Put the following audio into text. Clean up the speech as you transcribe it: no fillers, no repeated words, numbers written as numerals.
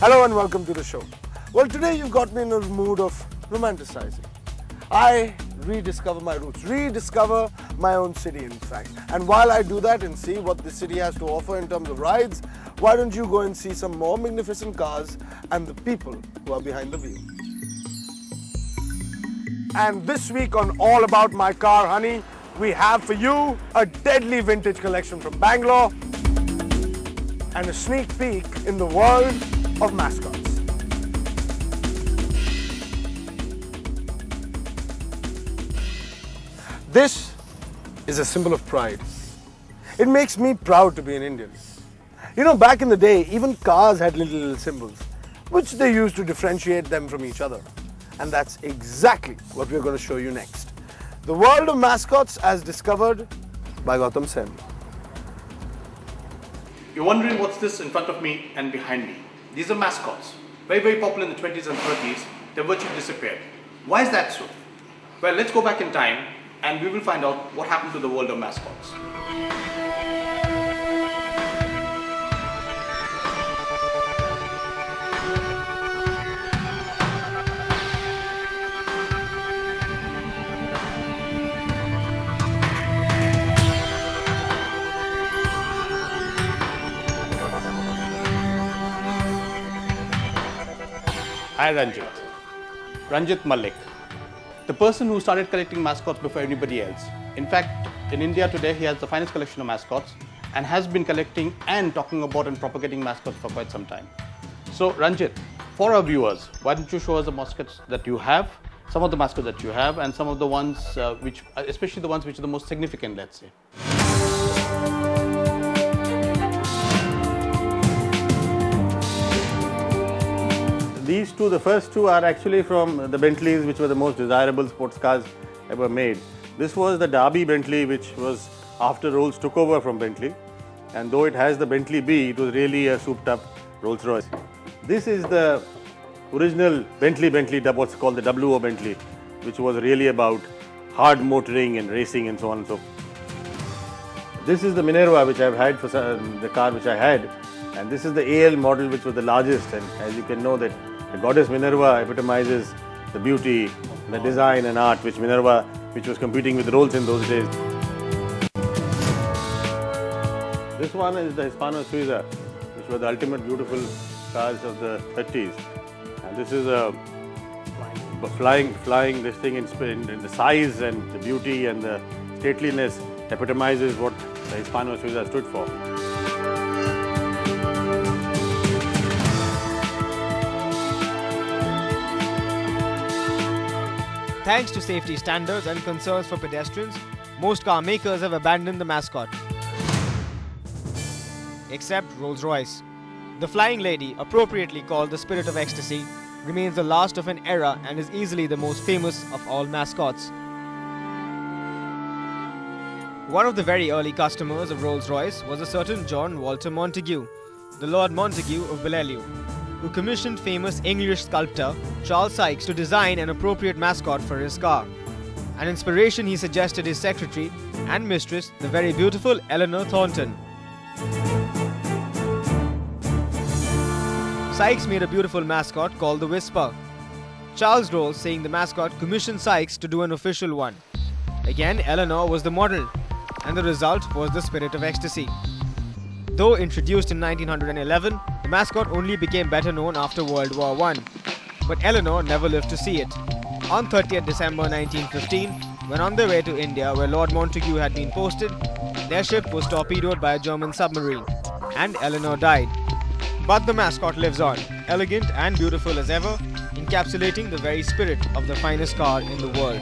Hello and welcome to the show. Well, today you've got me in a mood of romanticizing. I rediscover my roots, rediscover my own city in fact. And while I do that and see what the city has to offer in terms of rides, why don't you go and see some more magnificent cars and the people who are behind the wheel. And this week on All About My Car Honey, we have for you a deadly vintage collection from Bangalore and a sneak peek in the world of mascots. This is a symbol of pride. It makes me proud to be an Indian. You know, back in the day, even cars had little symbols, which they used to differentiate them from each other. And that's exactly what we're going to show you next. The world of mascots as discovered by Gautam Sen. You're wondering what's this in front of me and behind me. These are mascots. Very, very popular in the 20s and 30s. They virtually disappeared. Why is that so? Well, let's go back in time and we will find out what happened to the world of mascots. Hi Ranjit Malik, the person who started collecting mascots before anybody else. In fact, in India today he has the finest collection of mascots and has been collecting and talking about and propagating mascots for quite some time. So Ranjit, for our viewers, why don't you show us the mascots that you have, some of the mascots that you have and some of the ones especially the ones which are the most significant, let's say. These two, the first two are actually from the Bentleys, which were the most desirable sports cars ever made. This was the Derby Bentley, which was after Rolls took over from Bentley. And though it has the Bentley B, it was really a souped up Rolls Royce. This is the original Bentley, what's called the WO Bentley, which was really about hard motoring and racing and so on and so forth. This is the Minerva, which I've had for the car which I had. And this is the AL model, which was the largest. And as you can know that the goddess Minerva epitomizes the beauty, the design and art which was competing with Rolls in those days. This one is the Hispano Suiza, which were the ultimate beautiful cars of the 30s. And this is a flying this thing in the size and the beauty and the stateliness epitomizes what the Hispano Suiza stood for. Thanks to safety standards and concerns for pedestrians, most car makers have abandoned the mascot. Except Rolls-Royce. The Flying Lady, appropriately called the Spirit of Ecstasy, remains the last of an era and is easily the most famous of all mascots. One of the very early customers of Rolls-Royce was a certain John Walter Montague, the Lord Montague of Beaulieu, who commissioned famous English sculptor Charles Sykes to design an appropriate mascot for his car. An inspiration he suggested his secretary and mistress, the very beautiful Eleanor Thornton. Sykes made a beautiful mascot called the Whisper. Charles Rolls, saying the mascot, commissioned Sykes to do an official one. Again, Eleanor was the model, and the result was the Spirit of Ecstasy. Though introduced in 1911, the mascot only became better known after World War I. But Eleanor never lived to see it. On 30th December 1915, when on their way to India where Lord Montague had been posted, their ship was torpedoed by a German submarine, and Eleanor died. But the mascot lives on, elegant and beautiful as ever, encapsulating the very spirit of the finest car in the world.